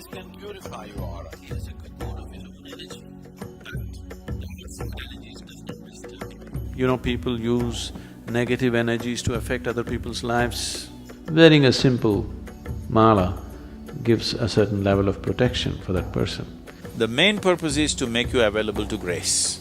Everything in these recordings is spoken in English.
This can purify your aura. It is a good mode of your own energy. Energies does not disturb. You know, people use negative energies to affect other people's lives. Wearing a simple mala gives a certain level of protection for that person. The main purpose is to make you available to grace.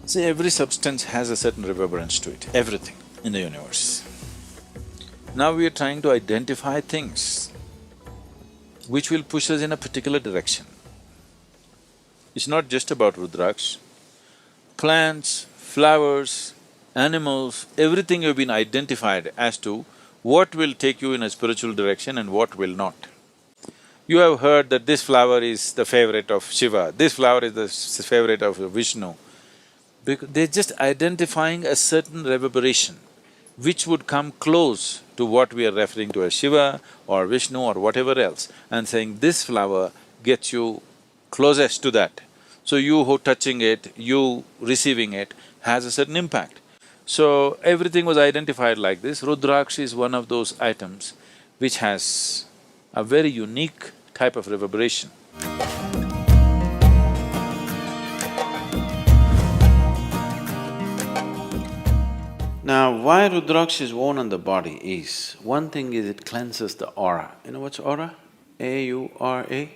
See, every substance has a certain reverberance to it, everything in the universe. Now we are trying to identify things which will push us in a particular direction. It's not just about rudraksha. Plants, flowers, animals, everything have been identified as to what will take you in a spiritual direction and what will not. You have heard that this flower is the favorite of Shiva, this flower is the favorite of Vishnu. Because they're just identifying a certain reverberation which would come close to what we are referring to as Shiva or Vishnu or whatever else, and saying this flower gets you closest to that. So you who touching it, you receiving it has a certain impact. So everything was identified like this. Rudraksha is one of those items which has a very unique type of reverberation. Now, why rudraksha is worn on the body is, one thing is it cleanses the aura. You know what's aura? A-U-R-A?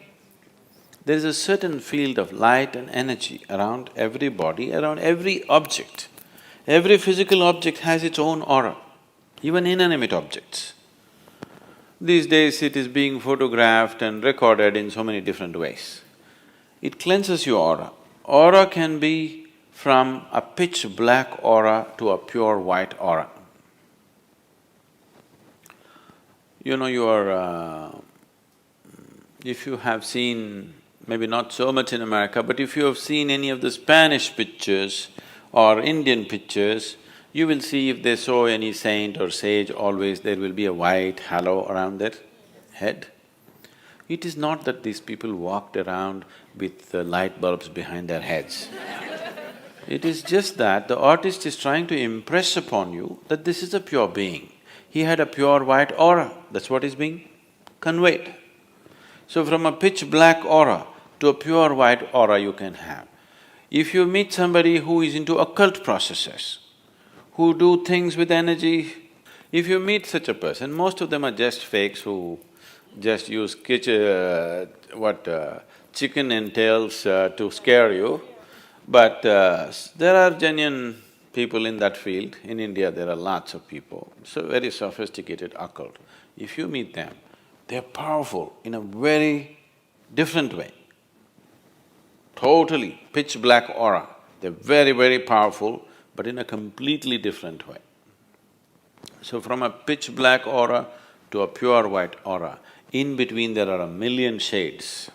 There is a certain field of light and energy around every body, around every object. Every physical object has its own aura, even inanimate objects. These days it is being photographed and recorded in so many different ways. It cleanses your aura. Aura can be from a pitch black aura to a pure white aura. You know, if you have seen, maybe not so much in America, but if you have seen any of the Spanish pictures or Indian pictures, you will see if they show any saint or sage, always there will be a white halo around their head. It is not that these people walked around with light bulbs behind their heads. It is just that the artist is trying to impress upon you that this is a pure being. He had a pure white aura, that's what is being conveyed. So from a pitch black aura to a pure white aura you can have. If you meet somebody who is into occult processes, who do things with energy, if you meet such a person, most of them are just fakes who just use chicken entails to scare you. But there are genuine people in that field. In India, there are lots of people, so very sophisticated occult. If you meet them, they're powerful in a very different way. Totally pitch black aura. They're very, very powerful, but in a completely different way. So from a pitch black aura to a pure white aura, in between there are a million shades.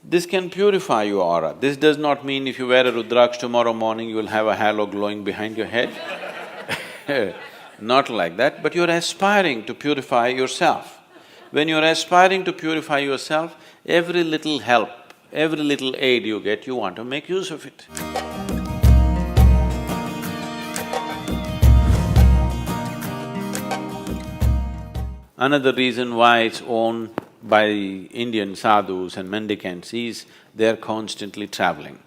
This can purify your aura. This does not mean if you wear a rudraksha tomorrow morning, you will have a halo glowing behind your head. Not like that, but you're aspiring to purify yourself. When you're aspiring to purify yourself, every little help, every little aid you get, you want to make use of it. Another reason why it's worn by Indian sadhus and mendicants is they're constantly traveling.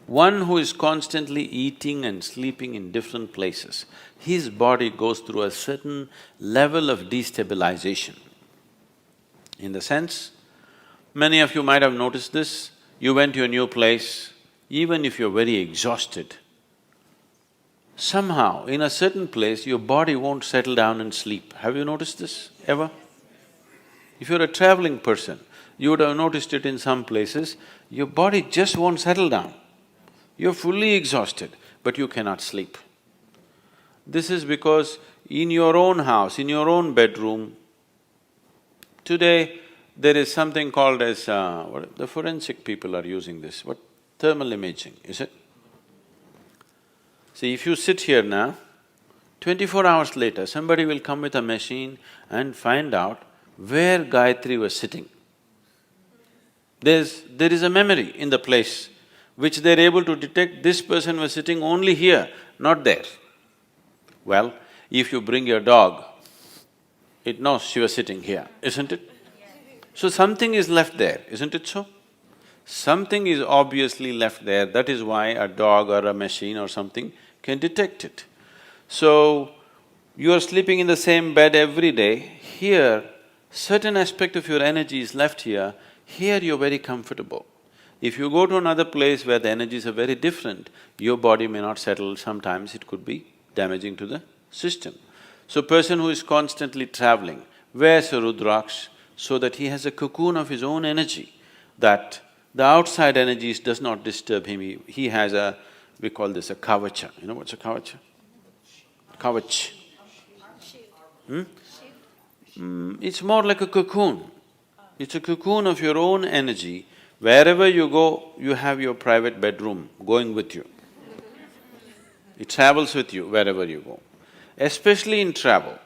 One who is constantly eating and sleeping in different places, his body goes through a certain level of destabilization. In the sense, many of you might have noticed this, you went to a new place, even if you're very exhausted, somehow in a certain place your body won't settle down and sleep. Have you noticed this ever? If you're a traveling person, you would have noticed it in some places, your body just won't settle down. You're fully exhausted, but you cannot sleep. This is because in your own house, in your own bedroom, today there is something called as… the forensic people are using this, what? Thermal imaging, is it? See, if you sit here now, 24 hours later, somebody will come with a machine and find out where Gayatri was sitting. There is a memory in the place which they're able to detect this person was sitting only here, not there. Well, if you bring your dog, it knows she was sitting here, isn't it? So something is left there, isn't it so? Something is obviously left there, that is why a dog or a machine or something can detect it. So, you are sleeping in the same bed every day, here, certain aspect of your energy is left here, here you're very comfortable. If you go to another place where the energies are very different, your body may not settle, sometimes it could be damaging to the system. So, person who is constantly traveling wears a rudraksha so that he has a cocoon of his own energy, that the outside energies does not disturb him. He has a… we call this a kavacha. You know what's a kavacha? Kavach. It's more like a cocoon. It's a cocoon of your own energy. Wherever you go, you have your private bedroom going with you. It travels with you wherever you go. Especially in travel,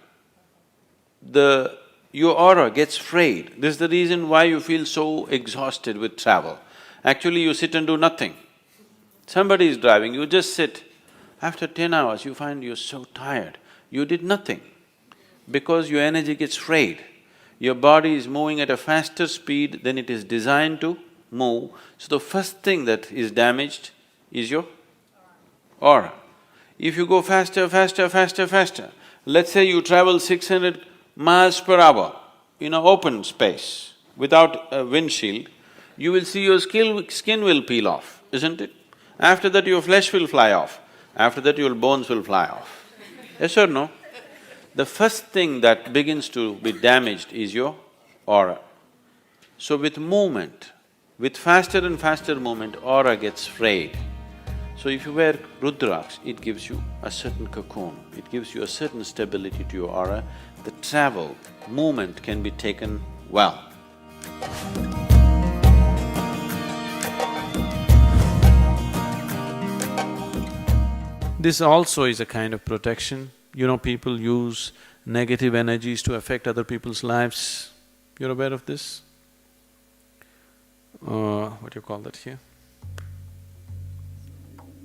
your aura gets frayed. This is the reason why you feel so exhausted with travel. Actually, you sit and do nothing. Somebody is driving, you just sit. After 10 hours, you find you're so tired. You did nothing because your energy gets frayed. Your body is moving at a faster speed than it is designed to move. So the first thing that is damaged is your aura. If you go faster, let's say you travel 600 miles per hour in an open space without a windshield, you will see your skin will peel off, isn't it? After that your flesh will fly off, after that your bones will fly off. Yes or no? The first thing that begins to be damaged is your aura. So with movement, with faster and faster movement, aura gets frayed. So if you wear rudraksha, it gives you a certain cocoon, it gives you a certain stability to your aura. The travel, movement can be taken well. This also is a kind of protection. You know, people use negative energies to affect other people's lives. You're aware of this? What do you call that here?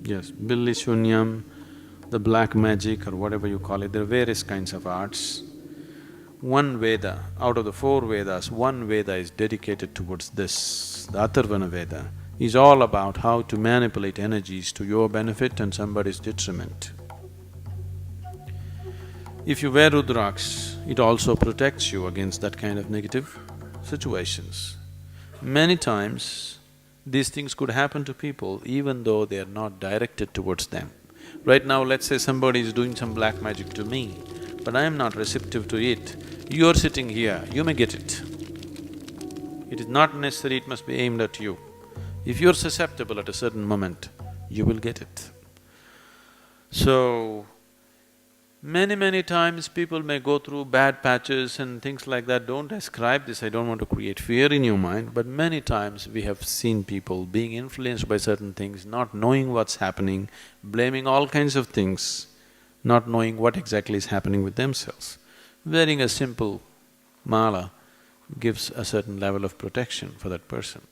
Yes, Billi Shunyam, the black magic or whatever you call it, there are various kinds of arts. One Veda, out of the 4 Vedas, one Veda is dedicated towards this. The Atharvana Veda is all about how to manipulate energies to your benefit and somebody's detriment. If you wear rudraksha, it also protects you against that kind of negative situations. Many times, these things could happen to people even though they are not directed towards them. Right now, let's say somebody is doing some black magic to me, but I am not receptive to it. You're sitting here, you may get it. It is not necessary it must be aimed at you. If you're susceptible at a certain moment, you will get it. So, many times people may go through bad patches and things like that. Don't ascribe this, I don't want to create fear in your mind, but many times we have seen people being influenced by certain things, not knowing what's happening, blaming all kinds of things, not knowing what exactly is happening with themselves. Wearing a simple mala gives a certain level of protection for that person.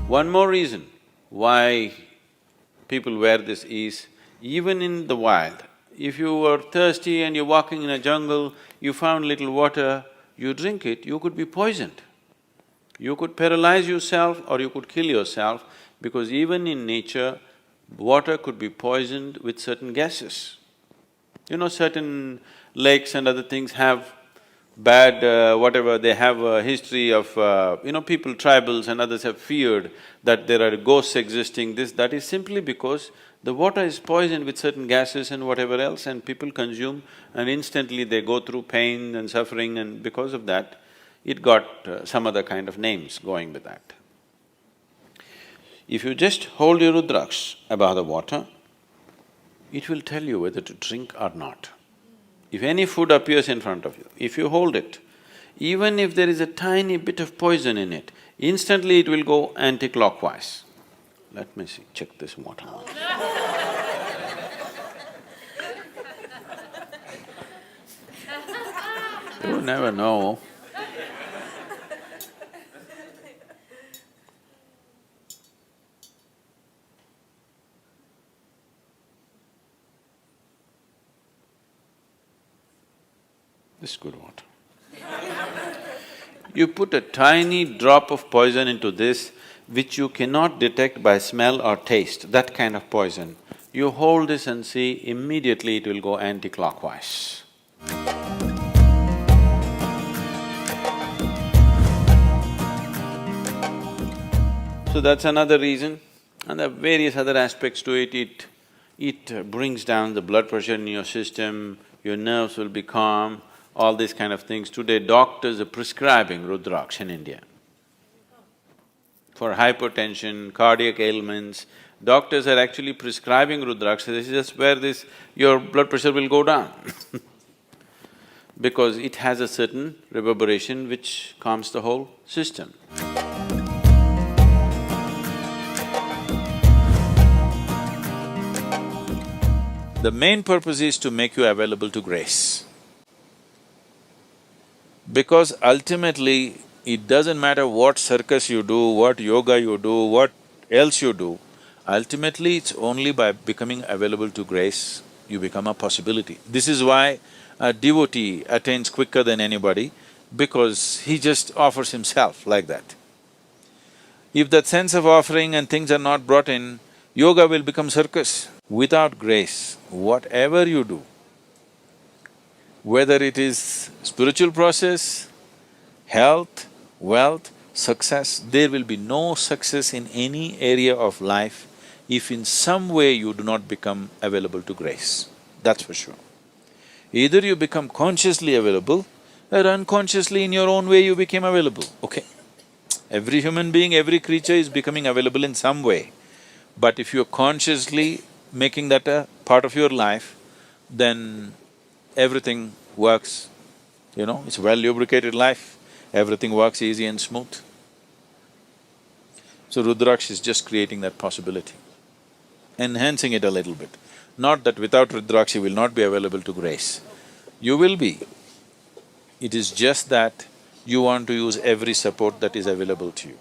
One more reason why people wear this is, even in the wild, if you were thirsty and you're walking in a jungle, you found little water, you drink it, you could be poisoned. You could paralyze yourself or you could kill yourself, because even in nature, water could be poisoned with certain gases. You know, certain lakes and other things have bad whatever, they have a history of people, tribals and others have feared that there are ghosts existing, that is simply because the water is poisoned with certain gases and whatever else, and people consume and instantly they go through pain and suffering, and because of that, it got some other kind of names going with that. If you just hold your rudraksha above the water, it will tell you whether to drink or not. If any food appears in front of you, if you hold it, even if there is a tiny bit of poison in it, instantly it will go anti-clockwise. Let me see, check this water. You never know. This is good water. You put a tiny drop of poison into this, which you cannot detect by smell or taste, that kind of poison. You hold this and see, immediately it will go anti-clockwise. So that's another reason. And there are various other aspects to it. It brings down the blood pressure in your system, your nerves will be calm, all these kind of things. Today, doctors are prescribing rudraksha in India. For hypertension, cardiac ailments, doctors are actually prescribing rudraksha. This is just where your blood pressure will go down because it has a certain reverberation which calms the whole system. The main purpose is to make you available to grace. Because ultimately, it doesn't matter what circus you do, what yoga you do, what else you do, ultimately it's only by becoming available to grace, you become a possibility. This is why a devotee attains quicker than anybody, because he just offers himself like that. If that sense of offering and things are not brought in, yoga will become circus. Without grace, whatever you do, whether it is spiritual process, health, wealth, success, there will be no success in any area of life if in some way you do not become available to grace, that's for sure. Either you become consciously available or unconsciously in your own way you became available, okay? Every human being, every creature is becoming available in some way. But if you're consciously making that a part of your life, then everything works, it's a well-lubricated life, everything works easy and smooth. So rudraksha is just creating that possibility, enhancing it a little bit. Not that without rudraksha you will not be available to grace. You will be. It is just that you want to use every support that is available to you.